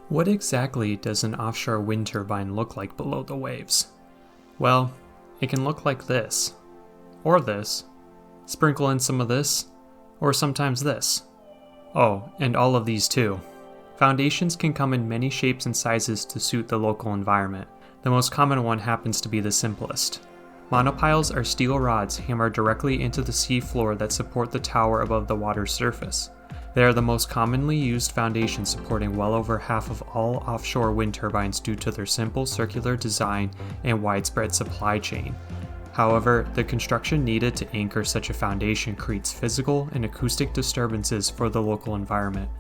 What exactly does an offshore wind turbine look like below the waves? Well, it can look like this, or this, sprinkle in some of this, or sometimes this. Oh, and all of these too. Foundations can come in many shapes and sizes to suit the local environment. The most common one happens to be the simplest. Monopiles are steel rods hammered directly into the sea floor that support the tower above the water's surface. They are the most commonly used foundation, supporting well over half of all offshore wind turbines due to their simple circular design and widespread supply chain. However, the construction needed to anchor such a foundation creates physical and acoustic disturbances for the local environment.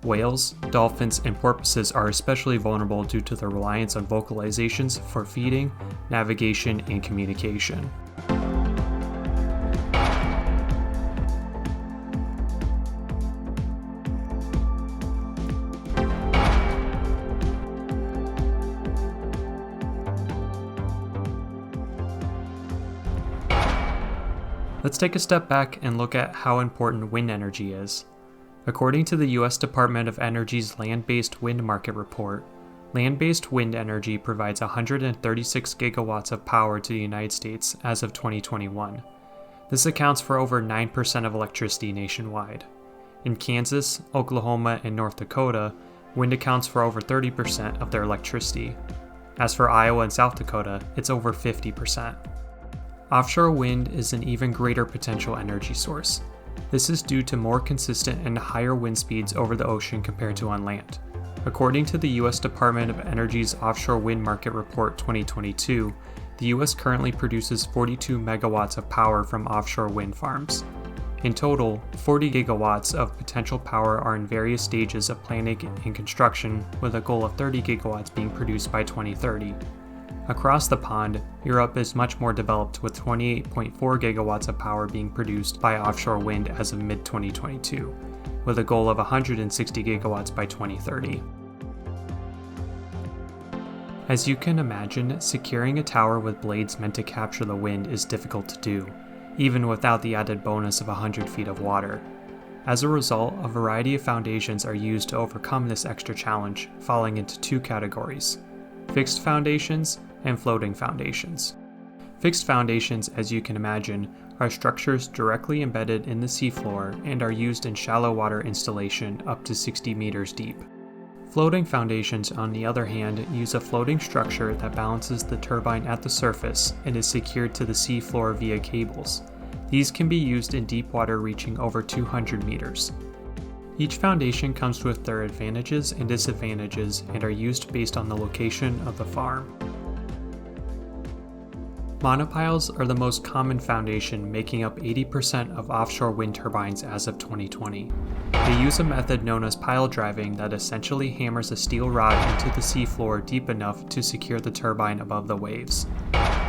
Whales, dolphins, and porpoises are especially vulnerable due to their reliance on vocalizations for feeding, navigation, and communication. Let's take a step back and look at how important wind energy is. According to the U.S. Department of Energy's Land-Based Wind Market Report, land-based wind energy provides 136 gigawatts of power to the United States as of 2021. This accounts for over 9% of electricity nationwide. In Kansas, Oklahoma, and North Dakota, wind accounts for over 30% of their electricity. As for Iowa and South Dakota, it's over 50%. Offshore wind is an even greater potential energy source. This is due to more consistent and higher wind speeds over the ocean compared to on land. According to the U.S. Department of Energy's Offshore Wind Market Report 2022, the U.S. currently produces 42 megawatts of power from offshore wind farms. In total, 40 gigawatts of potential power are in various stages of planning and construction, with a goal of 30 gigawatts being produced by 2030. Across the pond, Europe is much more developed, with 28.4 gigawatts of power being produced by offshore wind as of mid-2022, with a goal of 160 gigawatts by 2030. As you can imagine, securing a tower with blades meant to capture the wind is difficult to do, even without the added bonus of 100 feet of water. As a result, a variety of foundations are used to overcome this extra challenge, falling into two categories: fixed foundations and floating foundations. Fixed foundations, as you can imagine, are structures directly embedded in the seafloor and are used in shallow water installation up to 60 meters deep. Floating foundations, on the other hand, use a floating structure that balances the turbine at the surface and is secured to the seafloor via cables. These can be used in deep water reaching over 200 meters. Each foundation comes with their advantages and disadvantages and are used based on the location of the farm. Monopiles are the most common foundation, making up 80% of offshore wind turbines as of 2020. They use a method known as pile driving that essentially hammers a steel rod into the seafloor deep enough to secure the turbine above the waves.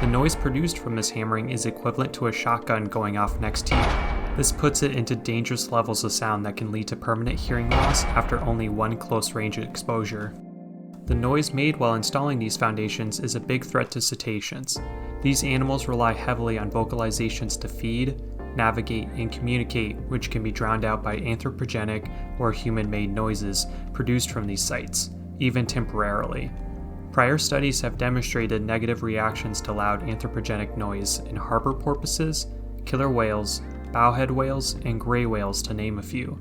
The noise produced from this hammering is equivalent to a shotgun going off next to you. This puts it into dangerous levels of sound that can lead to permanent hearing loss after only one close-range exposure. The noise made while installing these foundations is a big threat to cetaceans. These animals rely heavily on vocalizations to feed, navigate, and communicate, which can be drowned out by anthropogenic or human-made noises produced from these sites, even temporarily. Prior studies have demonstrated negative reactions to loud anthropogenic noise in harbour porpoises, killer whales, bowhead whales, and gray whales, to name a few.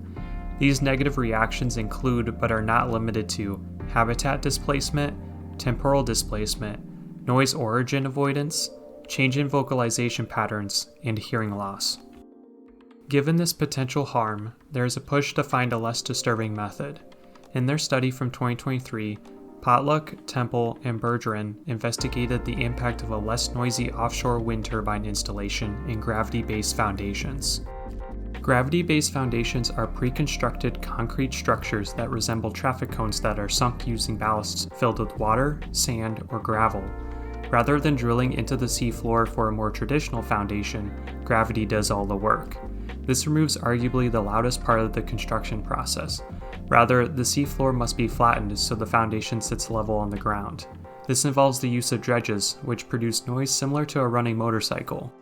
These negative reactions include, but are not limited to, habitat displacement, temporal displacement, noise origin avoidance, change in vocalization patterns, and hearing loss. Given this potential harm, there is a push to find a less disturbing method. In their study from 2023, Potlock, Temple, and Berggren investigated the impact of a less noisy offshore wind turbine installation in gravity-based foundations. Gravity-based foundations are pre-constructed concrete structures that resemble traffic cones that are sunk using ballasts filled with water, sand, or gravel. Rather than drilling into the seafloor for a more traditional foundation, gravity does all the work. This removes arguably the loudest part of the construction process. Rather, the seafloor must be flattened so the foundation sits level on the ground. This involves the use of dredges, which produce noise similar to a running motorcycle.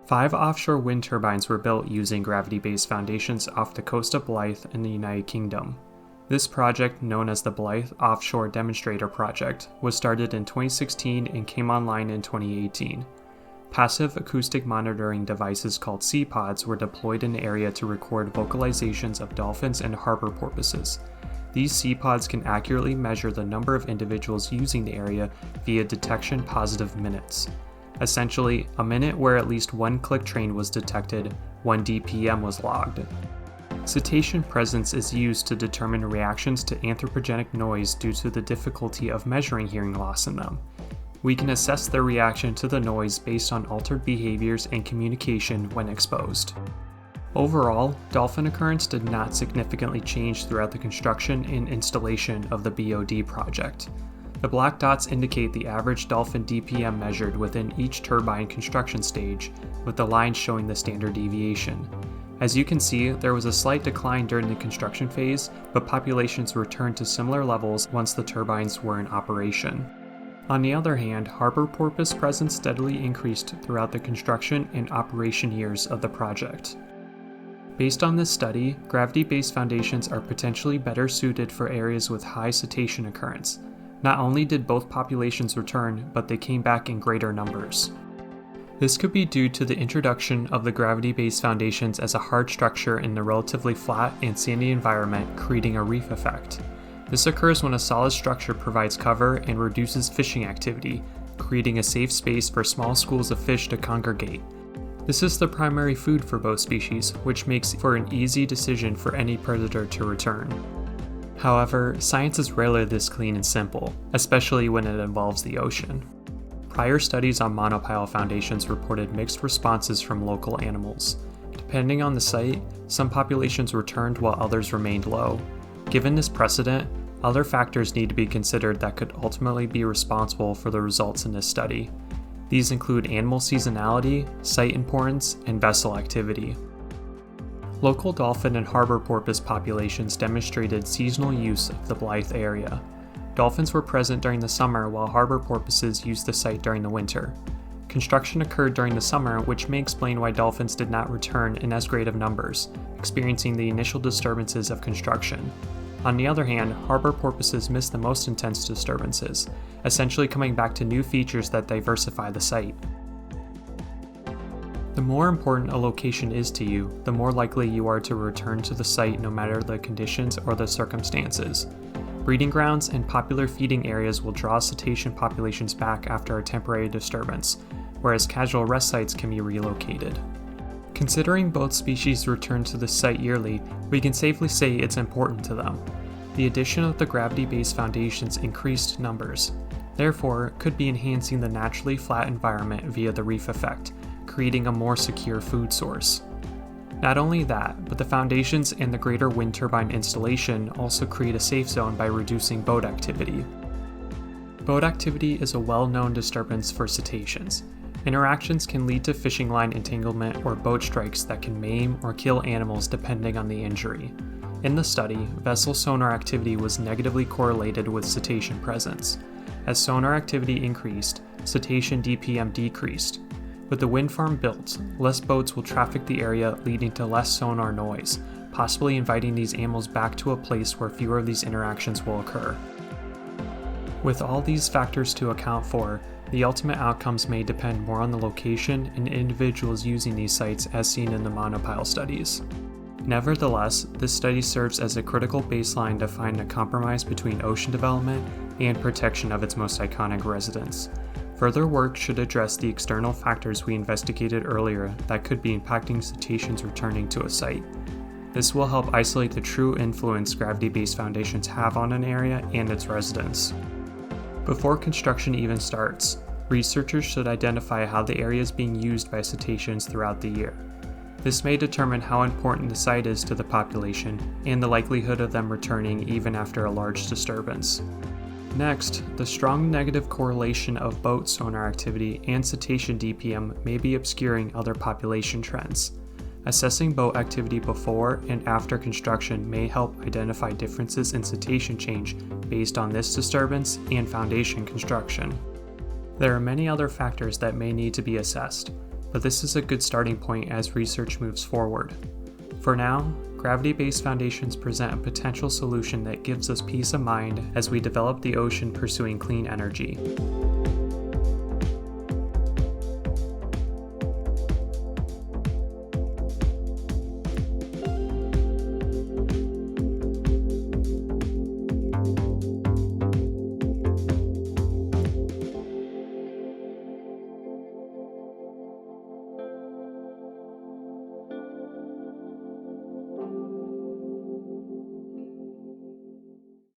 5 offshore wind turbines were built using gravity-based foundations off the coast of Blyth in the United Kingdom. This project, known as the Blythe Offshore Demonstrator Project, was started in 2016 and came online in 2018. Passive acoustic monitoring devices called sea-pods were deployed in the area to record vocalizations of dolphins and harbor porpoises. These sea-pods can accurately measure the number of individuals using the area via detection positive minutes. Essentially, a minute where at least one click train was detected, 1 DPM was logged. Cetacean presence is used to determine reactions to anthropogenic noise due to the difficulty of measuring hearing loss in them. We can assess their reaction to the noise based on altered behaviors and communication when exposed. Overall, dolphin occurrence did not significantly change throughout the construction and installation of the BOD project. The black dots indicate the average dolphin DPM measured within each turbine construction stage, with the lines showing the standard deviation. As you can see, there was a slight decline during the construction phase, but populations returned to similar levels once the turbines were in operation. On the other hand, harbor porpoise presence steadily increased throughout the construction and operation years of the project. Based on this study, gravity-based foundations are potentially better suited for areas with high cetacean occurrence. Not only did both populations return, but they came back in greater numbers. This could be due to the introduction of the gravity-based foundations as a hard structure in a relatively flat and sandy environment, creating a reef effect. This occurs when a solid structure provides cover and reduces fishing activity, creating a safe space for small schools of fish to congregate. This is the primary food for both species, which makes for an easy decision for any predator to return. However, science is rarely this clean and simple, especially when it involves the ocean. Prior studies on monopile foundations reported mixed responses from local animals. Depending on the site, some populations returned while others remained low. Given this precedent, other factors need to be considered that could ultimately be responsible for the results in this study. These include animal seasonality, site importance, and vessel activity. Local dolphin and harbor porpoise populations demonstrated seasonal use of the Blythe area. Dolphins were present during the summer while harbor porpoises used the site during the winter. Construction occurred during the summer, which may explain why dolphins did not return in as great of numbers, experiencing the initial disturbances of construction. On the other hand, harbor porpoises missed the most intense disturbances, essentially coming back to new features that diversify the site. The more important a location is to you, the more likely you are to return to the site no matter the conditions or the circumstances. Breeding grounds and popular feeding areas will draw cetacean populations back after a temporary disturbance, whereas casual rest sites can be relocated. Considering both species return to the site yearly, we can safely say it's important to them. The addition of the gravity-based foundations increased numbers, therefore could be enhancing the naturally flat environment via the reef effect, creating a more secure food source. Not only that, but the foundations and the greater wind turbine installation also create a safe zone by reducing boat activity. Boat activity is a well-known disturbance for cetaceans. Interactions can lead to fishing line entanglement or boat strikes that can maim or kill animals depending on the injury. In the study, vessel sonar activity was negatively correlated with cetacean presence. As sonar activity increased, cetacean DPM decreased. With the wind farm built, less boats will traffic the area, leading to less sonar noise, possibly inviting these animals back to a place where fewer of these interactions will occur. With all these factors to account for, the ultimate outcomes may depend more on the location and individuals using these sites as seen in the monopile studies. Nevertheless, this study serves as a critical baseline to find a compromise between ocean development and protection of its most iconic residents. Further work should address the external factors we investigated earlier that could be impacting cetaceans returning to a site. This will help isolate the true influence gravity-based foundations have on an area and its residents. Before construction even starts, researchers should identify how the area is being used by cetaceans throughout the year. This may determine how important the site is to the population and the likelihood of them returning even after a large disturbance. Next, the strong negative correlation of boat sonar activity and cetacean DPM may be obscuring other population trends. Assessing boat activity before and after construction may help identify differences in cetacean change based on this disturbance and foundation construction. There are many other factors that may need to be assessed, but this is a good starting point as research moves forward. For now, gravity-based foundations present a potential solution that gives us peace of mind as we develop the ocean pursuing clean energy.